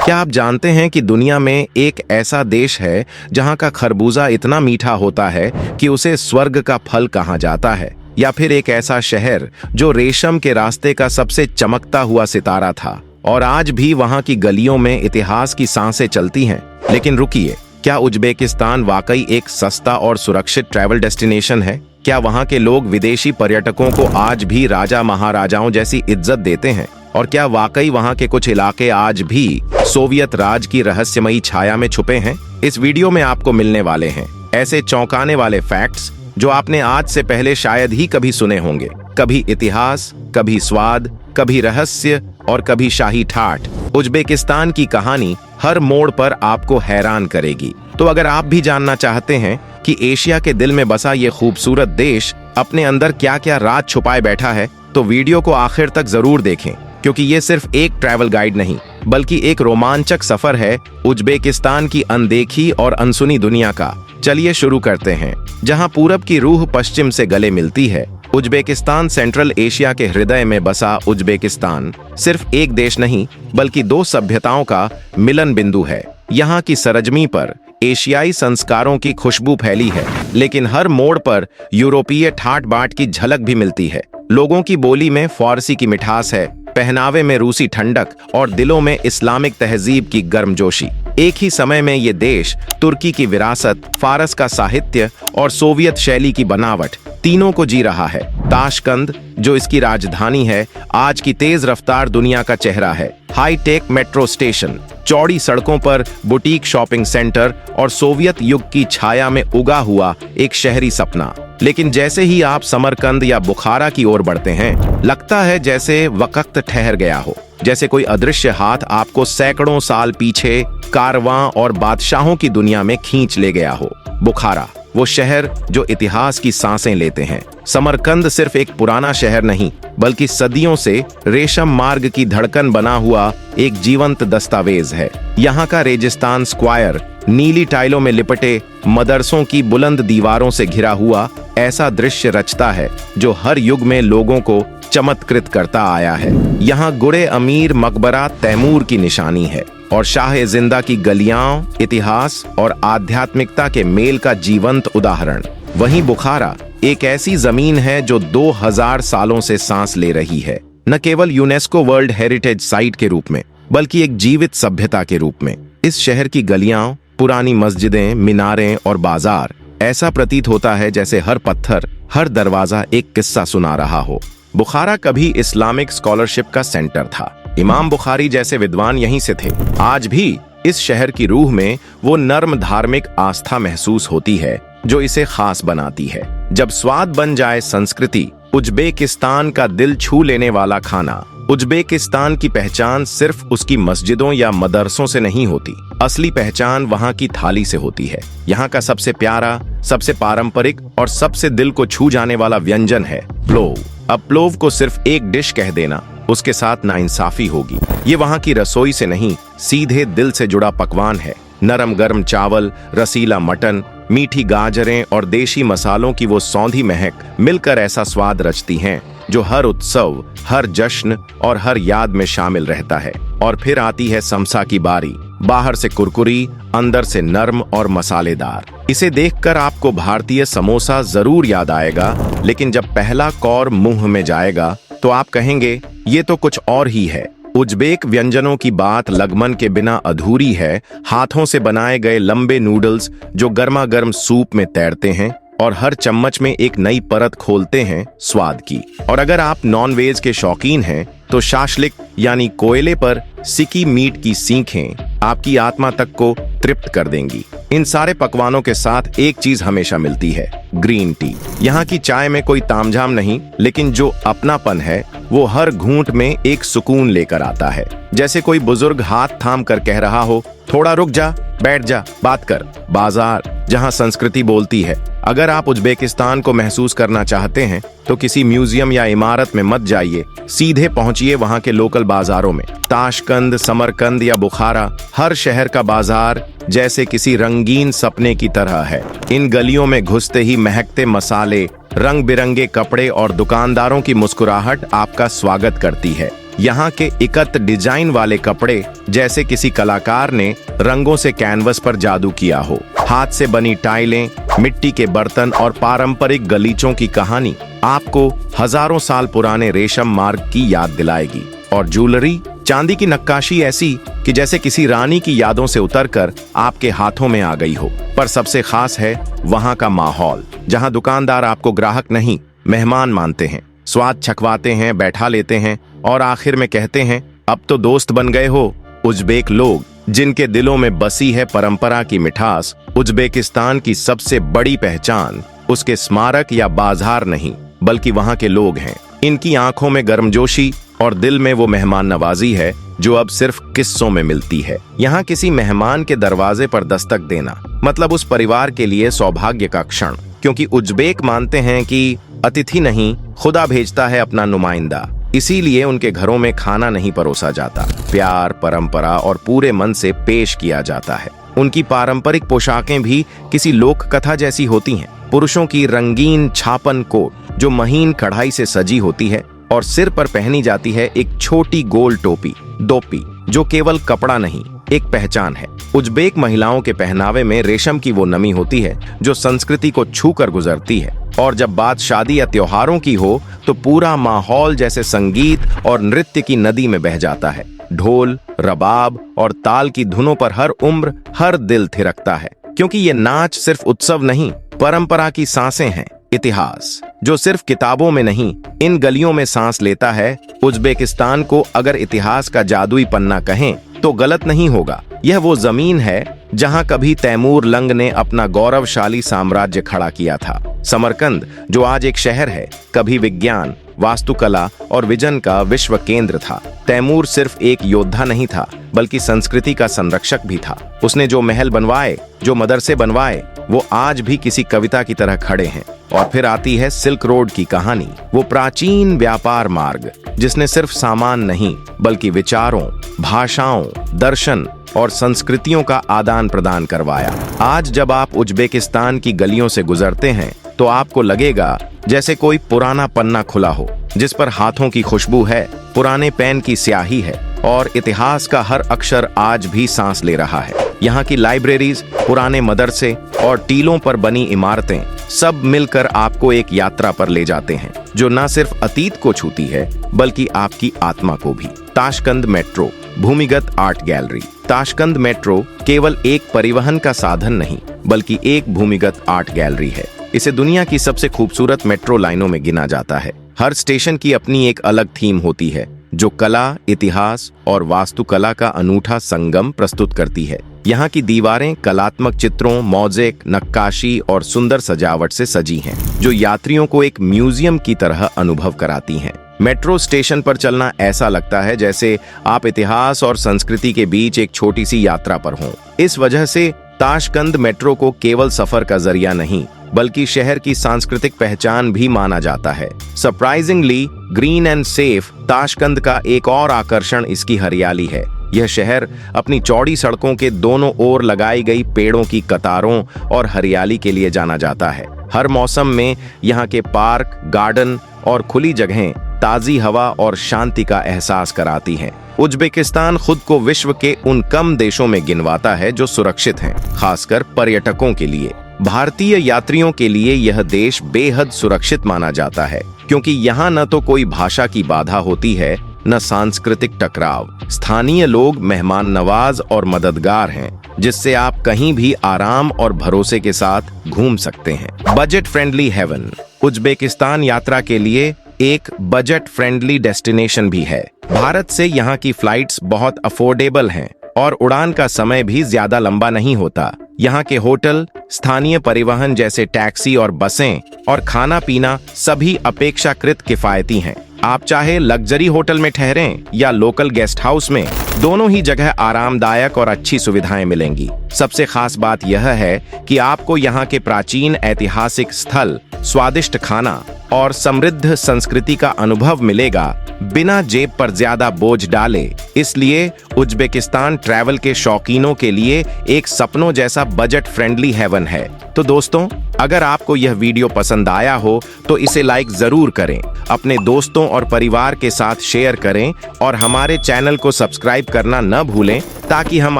क्या आप जानते हैं कि दुनिया में एक ऐसा देश है जहां का खरबूजा इतना मीठा होता है कि उसे स्वर्ग का फल कहा जाता है? या फिर एक ऐसा शहर जो रेशम के रास्ते का सबसे चमकता हुआ सितारा था और आज भी वहां की गलियों में इतिहास की सांसें चलती हैं? लेकिन रुकिए, क्या उज्बेकिस्तान वाकई एक सस्ता और सुरक्षित ट्रैवल डेस्टिनेशन है? क्या वहां के लोग विदेशी पर्यटकों को आज भी राजा महाराजाओं जैसी इज्जत देते हैं? और क्या वाकई वहां के कुछ इलाके आज भी सोवियत राज की रहस्यमयी छाया में छुपे हैं? इस वीडियो में आपको मिलने वाले हैं ऐसे चौंकाने वाले फैक्ट्स जो आपने आज से पहले शायद ही कभी सुने होंगे। कभी इतिहास, कभी स्वाद, कभी रहस्य और कभी शाही ठाठ। उज्बेकिस्तान की कहानी हर मोड़ पर आपको हैरान करेगी। तो अगर आप भी जानना चाहते हैं कि एशिया के दिल में बसा ये खूबसूरत देश अपने अंदर क्या क्या राज छुपाए बैठा है, तो वीडियो को आखिर तक जरूर देखें, क्योंकि ये सिर्फ एक ट्रैवल गाइड नहीं बल्कि एक रोमांचक सफर है उज्बेकिस्तान की अनदेखी और अनसुनी दुनिया का। चलिए शुरू करते हैं। जहां पूरब की रूह पश्चिम से गले मिलती है, उज्बेकिस्तान सेंट्रल एशिया के हृदय में बसा उज्बेकिस्तान सिर्फ एक देश नहीं बल्कि दो सभ्यताओं का मिलन बिंदु है। यहाँ की सरजमी पर एशियाई संस्कारों की खुशबू फैली है, लेकिन हर मोड़ पर यूरोपीय ठाट बाट की झलक भी मिलती है। लोगों की बोली में फारसी की मिठास है, पहनावे में रूसी ठंडक और दिलों में इस्लामिक तहजीब की गर्मजोशी। एक ही समय में ये देश तुर्की की विरासत, फारस का साहित्य और सोवियत शैली की बनावट तीनों को जी रहा है। ताशकंद, जो इसकी राजधानी है, आज की तेज रफ्तार दुनिया का चेहरा है। हाई टेक मेट्रो स्टेशन, चौड़ी सड़कों पर बुटीक शॉपिंग सेंटर और सोवियत युग की छाया में उगा हुआ एक शहरी सपना। लेकिन जैसे ही आप समरकंद या बुखारा की ओर बढ़ते हैं, लगता है जैसे वक्त ठहर गया हो, जैसे कोई अदृश्य हाथ आपको सैकड़ों साल पीछे कारवां और बादशाहों की दुनिया में खींच ले गया हो। बुखारा, वो शहर जो इतिहास की सांसें लेते हैं। समरकंद सिर्फ एक पुराना शहर नहीं बल्कि सदियों से रेशम मार्ग की धड़कन बना हुआ एक जीवंत दस्तावेज है। यहाँ का रेगिस्तान स्क्वायर नीली टाइलों में लिपटे मदरसों की बुलंद दीवारों से घिरा हुआ ऐसा दृश्य रचता है जो हर युग में लोगों को चमत्कृत करता आया है। यहाँ गुरे अमीर मकबरा तैमूर की निशानी है और शाह जिंदा की गलियां इतिहास और आध्यात्मिकता के मेल का जीवंत उदाहरण। वहीं बुखारा एक ऐसी जमीन है जो 2000 सालों से सांस ले रही है, न केवल यूनेस्को वर्ल्ड हेरिटेज साइट के रूप में बल्कि एक जीवित सभ्यता के रूप में। इस शहर की गलियां, पुरानी मस्जिदें, मीनारें और बाजार, ऐसा प्रतीत होता है जैसे हर पत्थर, हर दरवाजा एक किस्सा सुना रहा हो। बुखारा कभी इस्लामिक स्कॉलरशिप का सेंटर था। इमाम बुखारी जैसे विद्वान यहीं से थे। आज भी इस शहर की रूह में वो नर्म धार्मिक आस्था महसूस होती है जो इसे खास बनाती है। जब स्वाद बन जाए संस्कृति, उज्बेकिस्तान का दिल छू लेने वाला खाना। उज्बेकिस्तान की पहचान सिर्फ उसकी मस्जिदों या मदरसों से नहीं होती, असली पहचान वहाँ की थाली से होती है। यहाँ का सबसे प्यारा, सबसे पारंपरिक और सबसे दिल को छू जाने वाला व्यंजन है प्लोव। अब प्लोव को सिर्फ एक डिश कह देना, उसके साथ नाइंसाफी होगी। ये वहाँ की रसोई से नहीं, सीधे दिल से जुड़ा पकवान है। नरम गर्म चावल, रसीला मटन, मीठी गाजरें और देशी मसालों की वो सौंधी महक मिलकर ऐसा स्वाद रचती हैं जो हर उत्सव, हर जश्न और हर याद में शामिल रहता है। और फिर आती है समसा की बारी, बाहर से कुरकुरी, अंदर से नर्म और मसालेदार। इसे देखकर आपको भारतीय समोसा जरूर याद आएगा, लेकिन जब पहला कौर मुंह में जाएगा तो आप कहेंगे ये तो कुछ और ही है। उज्बेक व्यंजनों की बात लगमन के बिना अधूरी है। हाथों से बनाए गए लंबे नूडल्स जो गर्मा गर्म सूप में तैरते हैं और हर चम्मच में एक नई परत खोलते हैं स्वाद की। और अगर आप नॉन-वेज के शौकीन हैं तो शाशलिक यानी कोयले पर सिकी मीट की सीखें आपकी आत्मा तक को तृप्त कर देंगी। इन सारे पकवानों के साथ एक चीज हमेशा मिलती है, ग्रीन टी। यहाँ की चाय में कोई तामझाम नहीं, लेकिन जो अपनापन है वो हर घूंट में एक सुकून लेकर आता है। जैसे कोई बुजुर्ग हाथ थाम कर कह रहा हो, थोड़ा रुक जा, बैठ जा, बात कर। बाजार, जहाँ संस्कृति बोलती है। अगर आप उज्बेकिस्तान को महसूस करना चाहते हैं तो किसी म्यूजियम या इमारत में मत जाइए, सीधे पहुंचिए वहां के लोकल बाजारों में। ताशकंद, समरकंद या बुखारा, हर शहर का बाजार जैसे किसी रंगीन सपने की तरह है। इन गलियों में घुसते ही महकते मसाले, रंग बिरंगे कपड़े और दुकानदारों की मुस्कुराहट आपका स्वागत करती है। यहाँ के इकत डिजाइन वाले कपड़े जैसे किसी कलाकार ने रंगों से कैनवस पर जादू किया हो। हाथ से बनी टाइलें, मिट्टी के बर्तन और पारंपरिक गलीचों की कहानी आपको हजारों साल पुराने रेशम मार्ग की याद दिलाएगी। और ज्वेलरी, चांदी की नक्काशी ऐसी कि जैसे किसी रानी की यादों से उतरकर आपके हाथों में आ गई हो। पर सबसे खास है वहाँ का माहौल, जहाँ दुकानदार आपको ग्राहक नहीं मेहमान मानते हैं, स्वाद छकवाते हैं, बैठा लेते हैं और आखिर में कहते हैं अब तो दोस्त बन गए हो। उज्बेक लोग, जिनके दिलों में बसी है परंपरा की मिठास। उज्बेकिस्तान की सबसे बड़ी पहचान उसके स्मारक या बाजार नहीं बल्कि वहाँ के लोग हैं। इनकी आंखों में गर्मजोशी और दिल में वो मेहमान नवाजी है जो अब सिर्फ किस्सों में मिलती है। यहाँ किसी मेहमान के दरवाजे पर दस्तक देना मतलब उस परिवार के लिए सौभाग्य का क्षण, क्योंकि उज्बेक मानते हैं कि अतिथि नहीं, खुदा भेजता है अपना नुमाइंदा। इसीलिए उनके घरों में खाना नहीं परोसा जाता, प्यार, परंपरा और पूरे मन से पेश किया जाता है। उनकी पारंपरिक पोशाकें भी किसी लोक कथा जैसी होती हैं। पुरुषों की रंगीन छापन कोट जो महीन कढ़ाई से सजी होती है और सिर पर पहनी जाती है एक छोटी गोल टोपी, दोपी, जो केवल कपड़ा नहीं एक पहचान है। उज्बेक महिलाओं के पहनावे में रेशम की वो नमी होती है जो संस्कृति को छू कर गुजरती है। और जब बात शादी या त्योहारों की हो तो पूरा माहौल जैसे संगीत और नृत्य की नदी में बह जाता है। ढोल, रबाब और ताल की धुनों पर हर उम्र, हर दिल थिरकता है, क्योंकि ये नाच सिर्फ उत्सव नहीं, परंपरा की सांसें हैं। इतिहास जो सिर्फ किताबों में नहीं, इन गलियों में सांस लेता है। उज्बेकिस्तान को अगर इतिहास का जादुई पन्ना कहें तो गलत नहीं होगा। यह वो जमीन है जहां कभी तैमूर लंग ने अपना गौरवशाली साम्राज्य खड़ा किया था। समरकंद जो आज एक शहर है, कभी विज्ञान, वास्तुकला और विजन का विश्व केंद्र था। तैमूर सिर्फ एक योद्धा नहीं था बल्कि संस्कृति का संरक्षक भी था। उसने जो महल बनवाए, जो मदरसे बनवाए, वो आज भी किसी कविता की तरह खड़े हैं। और फिर आती है सिल्क रोड की कहानी, वो प्राचीन व्यापार मार्ग जिसने सिर्फ सामान नहीं बल्कि विचारों, भाषाओं, दर्शन और संस्कृतियों का आदान प्रदान करवाया। आज जब आप उज्बेकिस्तान की गलियों से गुजरते हैं तो आपको लगेगा जैसे कोई पुराना पन्ना खुला हो, जिस पर हाथों की खुशबू है, पुराने पेन की स्याही है और इतिहास का हर अक्षर आज भी सांस ले रहा है। यहाँ की लाइब्रेरीज, पुराने मदरसे और टीलों पर बनी इमारतें सब मिलकर आपको एक यात्रा पर ले जाते हैं जो न सिर्फ अतीत को छूती है बल्कि आपकी आत्मा को भी। ताशकंद मेट्रो, भूमिगत आर्ट गैलरी। ताशकंद मेट्रो केवल एक परिवहन का साधन नहीं बल्कि एक भूमिगत आर्ट गैलरी है। इसे दुनिया की सबसे खूबसूरत मेट्रो लाइनों में गिना जाता है। हर स्टेशन की अपनी एक अलग थीम होती है जो कला, इतिहास और वास्तुकला का अनूठा संगम प्रस्तुत करती है। यहाँ की दीवारें कलात्मक चित्रों, मोज़ेक, नक्काशी और सुंदर सजावट से सजी हैं, जो यात्रियों को एक म्यूजियम की तरह अनुभव कराती हैं। मेट्रो स्टेशन पर चलना ऐसा लगता है जैसे आप इतिहास और संस्कृति के बीच एक छोटी सी यात्रा पर हों। इस वजह से ताशकंद मेट्रो को केवल सफर का जरिया नहीं बल्कि शहर की सांस्कृतिक पहचान भी माना जाता है। Surprisingly green and safe Tashkent का एक और आकर्षण इसकी हरियाली है। यह शहर अपनी चौड़ी सड़कों के दोनों ओर लगाई गई पेड़ों की कतारों और हरियाली के लिए जाना जाता है। हर मौसम में यहाँ के पार्क, गार्डन और खुली जगहें ताजी हवा और शांति का एहसास कराती हैं। उज्बेकिस्तान खुद को विश्व के उन कम देशों में गिनवाता है जो सुरक्षित हैं, खासकर पर्यटकों के लिए। भारतीय यात्रियों के लिए यह देश बेहद सुरक्षित माना जाता है क्योंकि यहाँ न तो कोई भाषा की बाधा होती है न सांस्कृतिक टकराव। स्थानीय लोग मेहमान नवाज और मददगार हैं, जिससे आप कहीं भी आराम और भरोसे के साथ घूम सकते हैं। बजट फ्रेंडली हेवन उज्बेकिस्तान यात्रा के लिए एक बजट फ्रेंडली डेस्टिनेशन भी है। भारत से यहाँ की फ्लाइट्स बहुत अफोर्डेबल हैं और उड़ान का समय भी ज्यादा लंबा नहीं होता। यहाँ के होटल, स्थानीय परिवहन जैसे टैक्सी और बसें और खाना पीना सभी अपेक्षाकृत किफायती हैं। आप चाहे लग्जरी होटल में ठहरें या लोकल गेस्ट हाउस में, दोनों ही जगह आरामदायक और अच्छी सुविधाएं मिलेंगी। सबसे खास बात यह है कि आपको यहाँ के प्राचीन ऐतिहासिक स्थल, स्वादिष्ट खाना और समृद्ध संस्कृति का अनुभव मिलेगा बिना जेब पर ज्यादा बोझ डाले। इसलिए उज्बेकिस्तान ट्रैवल के शौकीनों के लिए एक सपनों जैसा बजट फ्रेंडली हेवन है। तो दोस्तों, अगर आपको यह वीडियो पसंद आया हो तो इसे लाइक जरूर करें अपने दोस्तों और परिवार के साथ शेयर करें और हमारे चैनल को सब्सक्राइब करना न भूलें, ताकि हम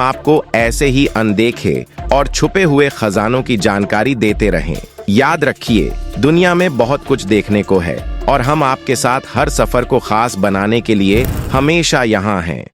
आपको ऐसे ही अनदेखे और छुपे हुए खजानों की जानकारी देते रहें। याद रखिए, दुनिया में बहुत कुछ देखने को है और हम आपके साथ हर सफर को खास बनाने के लिए हमेशा यहाँ हैं।